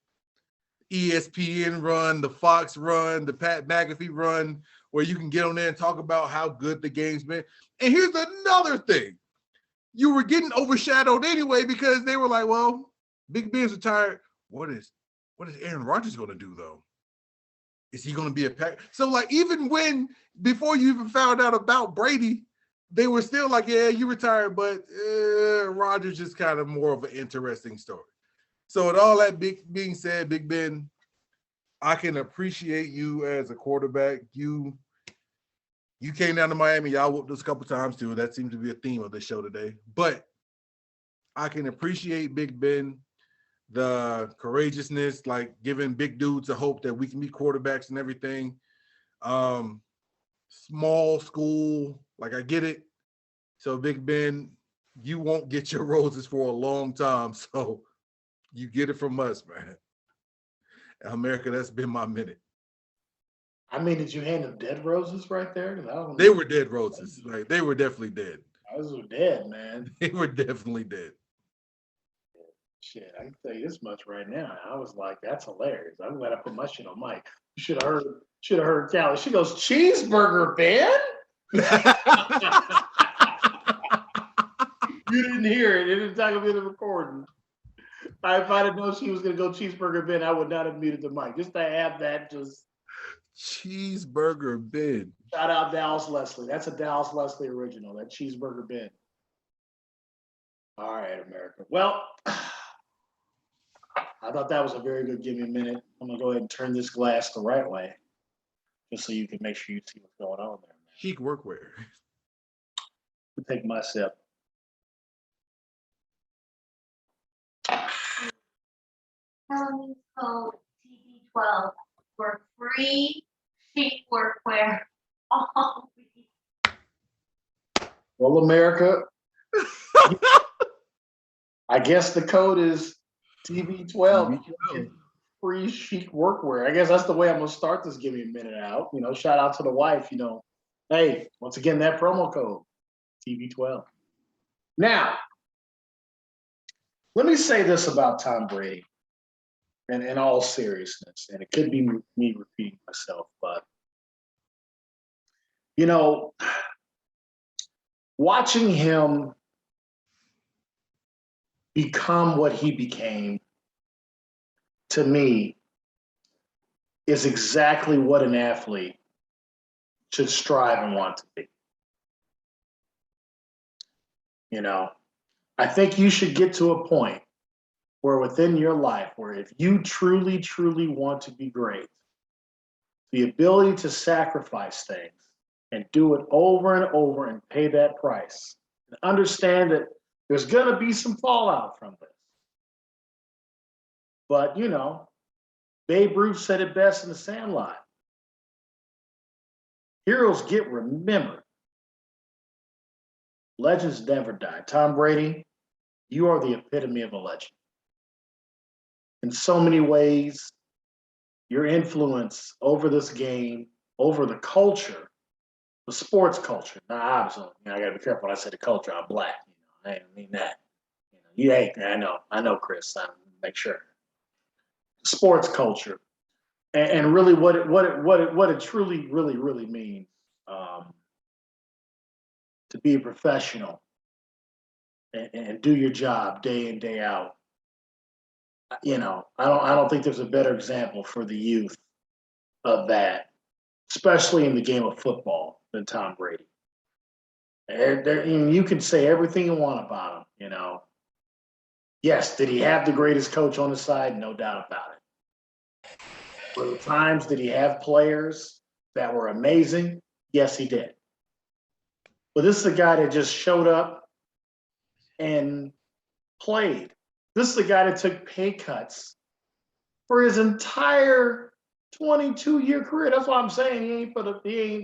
ESPN run, the Fox run, the Pat McAfee run, where you can get on there and talk about how good the game's been. And here's another thing. You were getting overshadowed anyway because they were like, well, Big Ben's retired. What is Aaron Rodgers going to do, though? Is he going to be a pack? So, like, even before you even found out about Brady, they were still like, yeah, you retired, but Rodgers is kind of more of an interesting story. So with all that being said, Big Ben, I can appreciate you as a quarterback. You came down to Miami. Y'all whooped us a couple times too. That seems to be a theme of the show today. But I can appreciate Big Ben, the courageousness, like giving big dudes a hope that we can be quarterbacks and everything. Small school, like I get it. So Big Ben, you won't get your roses for a long time. So you get it from us, man. America, that's been my minute. I mean, did you hand them dead roses right there? 'Cause I don't They know. were dead roses. Like they were definitely dead. Those were dead, man. They were definitely dead. Shit, I can tell you this much right now. I was like, that's hilarious. I'm glad I put my shit on mic. You should have heard Callie. She goes, cheeseburger, Ben? You didn't hear it. It didn't talk about the recording. If I didn't know she was gonna go cheeseburger Ben, I would not have muted the mic. Just to have that just Cheeseburger Ben. shout out Dallas Leslie. That's a Dallas Leslie original, that cheeseburger Ben. All right, America. Well, I thought that was a very good give me a minute. I'm gonna go ahead and turn this glass the right way, just so you can make sure you see what's going on there. Chic workwear. I'll take my sip. Halloween code TB12 for free sheet workwear all week. Well, America, I guess the code is TB12. Free chic workwear. I guess that's the way I'm gonna start this. Give me a minute out. You know, shout out to the wife. You know, hey, once again, that promo code TB12. Now, let me say this about Tom Brady, and in all seriousness, and it could be me repeating myself, but you know, watching him become what he became, to me, is exactly what an athlete should strive and want to be. You know, I think you should get to a point where within your life, where if you truly, truly want to be great, the ability to sacrifice things and do it over and over and pay that price, and understand that there's going to be some fallout from this. But, you know, Babe Ruth said it best in The Sandlot. Heroes get remembered. Legends never die. Tom Brady, you are the epitome of a legend. In so many ways, your influence over this game, over the culture, the sports culture. Now, obviously, you know, I got to be careful when I say the culture. I'm black. You know, I didn't mean that. You know, you ain't. I know, Chris. Make sure. Sports culture, and really what it truly really means to be a professional and do your job day in, day out. You know, I don't think there's a better example for the youth of that, especially in the game of football, than Tom Brady. And you can say everything you want about him. You know, yes, did he have the greatest coach on his side? No doubt about it. Were the times did he have players that were amazing? Yes, he did. But this is a guy that just showed up and played. This is a guy that took pay cuts for his entire 22-year career. That's why I'm saying he ain't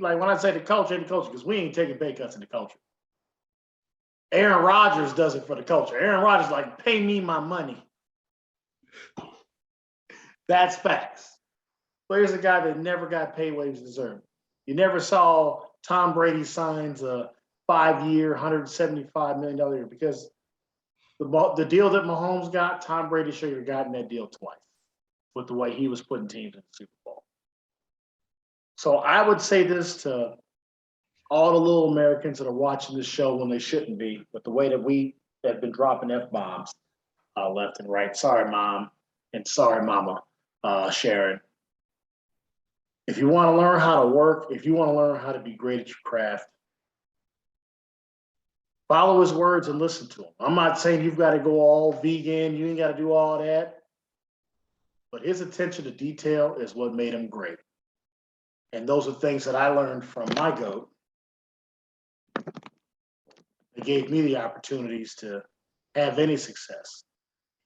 like, when I say the culture, because we ain't taking pay cuts in the culture. Aaron Rodgers does it for the culture. Aaron Rodgers like, pay me my money. That's facts. But here's a guy that never got paid what he was deserved. You never saw Tom Brady signs a 5-year, $175 million year, because the deal that Mahomes got, Tom Brady should have gotten that deal twice with the way he was putting teams in the Super Bowl. So I would say this to all the little Americans that are watching this show when they shouldn't be, but the way that we have been dropping F-bombs left and right. Sorry, Mom, and sorry, Mama, Sharon. If you want to learn how to work, if you want to learn how to be great at your craft, follow his words and listen to him. I'm not saying you've got to go all vegan. You ain't got to do all that. but his attention to detail is what made him great. And those are things that I learned from my GOAT. It gave me the opportunities to have any success.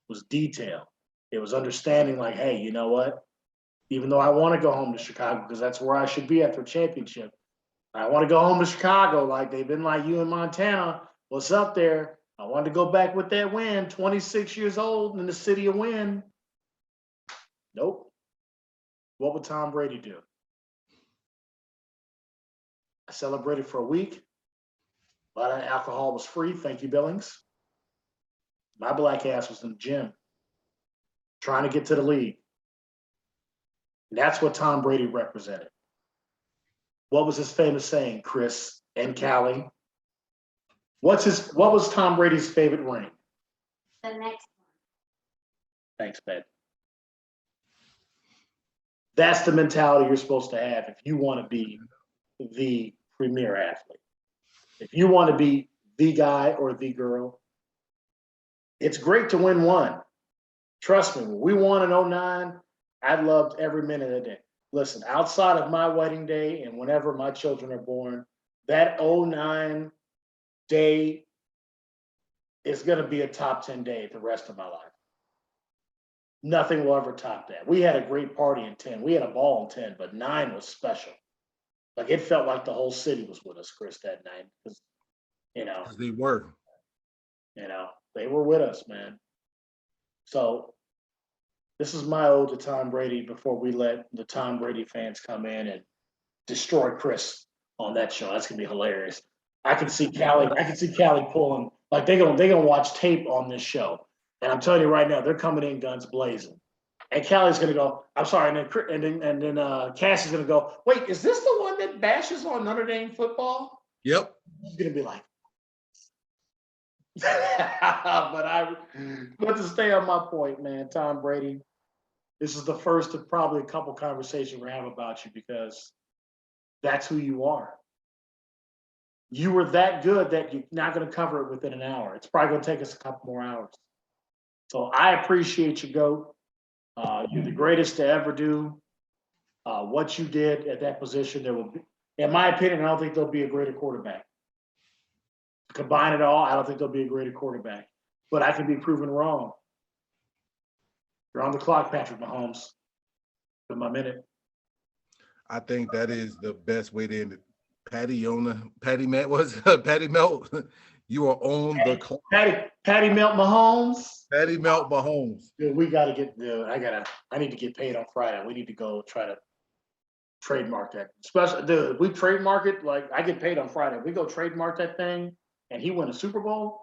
It was detail. It was understanding like, hey, you know what? Even though I want to go home to Chicago because that's where I should be after a championship, I want to go home to Chicago like they've been like you in Montana. What's up there? I wanted to go back with that win, 26 years old in the city of win. Nope. What would Tom Brady do? I celebrated for a week. A lot of alcohol was free. Thank you, Billings. My black ass was in the gym trying to get to the league. And that's what Tom Brady represented. What was his famous saying, Chris and Callie? What was Tom Brady's favorite ring? The next one. Thanks, Ben. That's the mentality you're supposed to have if you want to be the premier athlete. If you want to be the guy or the girl, it's great to win one. Trust me, when we won in 09, I loved every minute of the day. Listen, outside of my wedding day and whenever my children are born, that 09 day is going to be a top 10 day the rest of my life. Nothing will ever top that. We had a great party in 10. We had a ball in 10, but 9 was special. Like it felt like the whole city was with us, Chris, that night. Because, Because they were. They were with us, man. So this is my ode to Tom Brady before we let the Tom Brady fans come in and destroy Chris on that show. That's gonna be hilarious. I can see Callie pulling like they're gonna watch tape on this show. And I'm telling you right now, they're coming in guns blazing. And Callie's gonna go, I'm sorry, and then Cass is gonna go, wait, is this the one that bashes on Notre Dame football? Yep. He's gonna be like, but to stay on my point, man, Tom Brady, this is the first of probably a couple conversations we have about you because that's who you are. You were that good that you're not going to cover it within an hour. It's probably going to take us a couple more hours. So I appreciate you, GOAT. You're the greatest to ever do what you did at that position. There will be, in my opinion, I don't think there'll be a greater quarterback. Combine it all, I don't think there'll be a greater quarterback. But I can be proven wrong. You're on the clock, Patrick Mahomes. For my minute. I think that is the best way to end it. Patty Melt, you are on the clock. Patty Melt Mahomes. Patty Melt Mahomes. Dude, we gotta get. Dude, I need to get paid on Friday. We need to go try to trademark that. Especially, dude, if we trademark it, like I get paid on Friday. If we go trademark that thing, and he win a Super Bowl.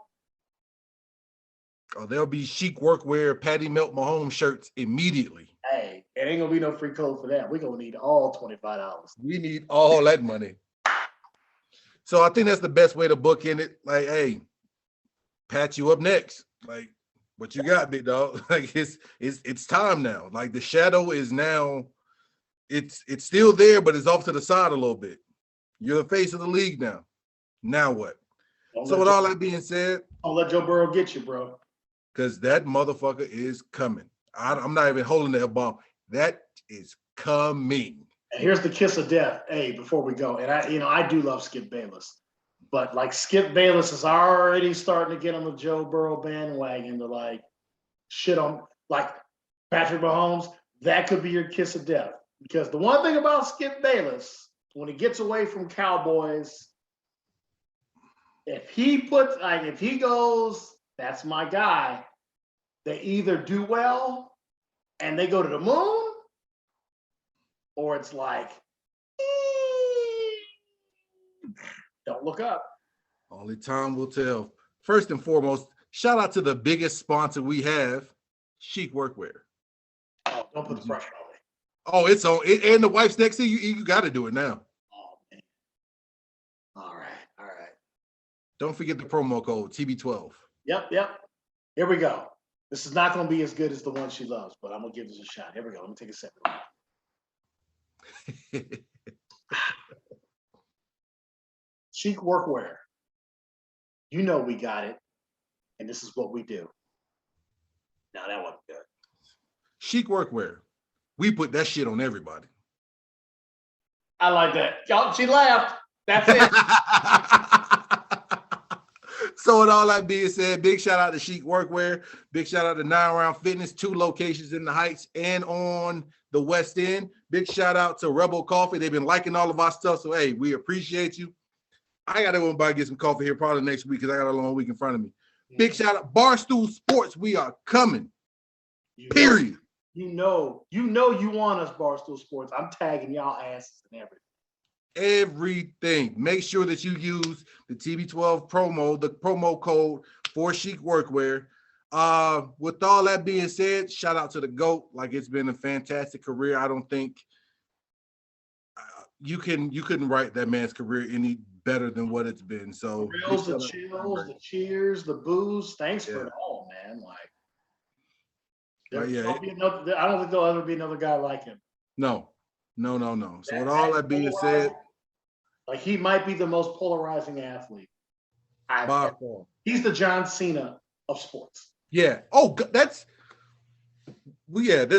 Oh, there'll be chic workwear Patty Melt Mahomes shirts immediately. Hey, it ain't gonna be no free code for that. We're gonna need all $25. We need all that money. So I think that's the best way to bookend it. Like, hey, Pat, you up next. Like, what you got, big dog? Like, it's time now. Like the shadow is now, it's still there, but it's off to the side a little bit. You're the face of the league now. Now what? So with all that being said, I'll let Joe Burrow get you, bro. Because that motherfucker is coming. I'm not even holding that ball. That is coming. And here's the kiss of death. Hey, before we go, and I do love Skip Bayless, but like Skip Bayless is already starting to get on the Joe Burrow bandwagon to like shit on like Patrick Mahomes. That could be your kiss of death because the one thing about Skip Bayless, when he gets away from Cowboys, if he goes, that's my guy. They either do well and they go to the moon, or it's like, don't look up. Only time will tell. First and foremost, shout out to the biggest sponsor we have, Chic Workwear. Oh, don't put the pressure on me. Oh, it's on. And the wife's next to you. You got to do it now. Oh, man. All right. Don't forget the promo code TB12. Yep. Here we go. This is not going to be as good as the one she loves, but I'm going to give this a shot. Here we go. Let me take a sip. Chic Workwear. You know we got it, and this is what we do. Now that wasn't good. Chic Workwear. We put that shit on everybody. I like that. Y'all, she laughed. That's it. So with all that being said, big shout out to Chic Workwear. Big shout out to 9 Round Fitness, 2 locations in the Heights and on the West End. Big shout out to Rebel Coffee. They've been liking all of our stuff. So, hey, we appreciate you. I got to go by and get some coffee here probably next week because I got a long week in front of me. Big shout out. Barstool Sports, we are coming. Period. You know you want us, Barstool Sports. I'm tagging y'all asses and everything. Everything. Make sure that you use the TB12 promo, the promo code for Chic Workwear. With all that being said, shout out to the GOAT. Like, it's been a fantastic career. I don't think you couldn't write that man's career any better than what it's been. So the reels, the chills, the cheers, the boos. Thanks for it all, man. Like, I don't think there'll ever be another guy like him. No. So with all that being said, like, he might be the most polarizing athlete. He's the John Cena of sports. Yeah. Oh, there's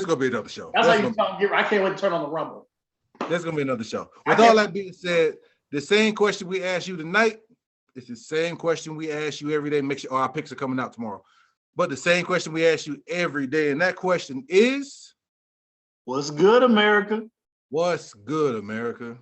gonna be another show. That's how you talk. I can't wait to turn on the Rumble. There's gonna be another show. With all that being said, the same question we asked you tonight, it's the same question we ask you every day. Make sure our picks are coming out tomorrow. But the same question we ask you every day, and that question is, what's good, America? What's good, America?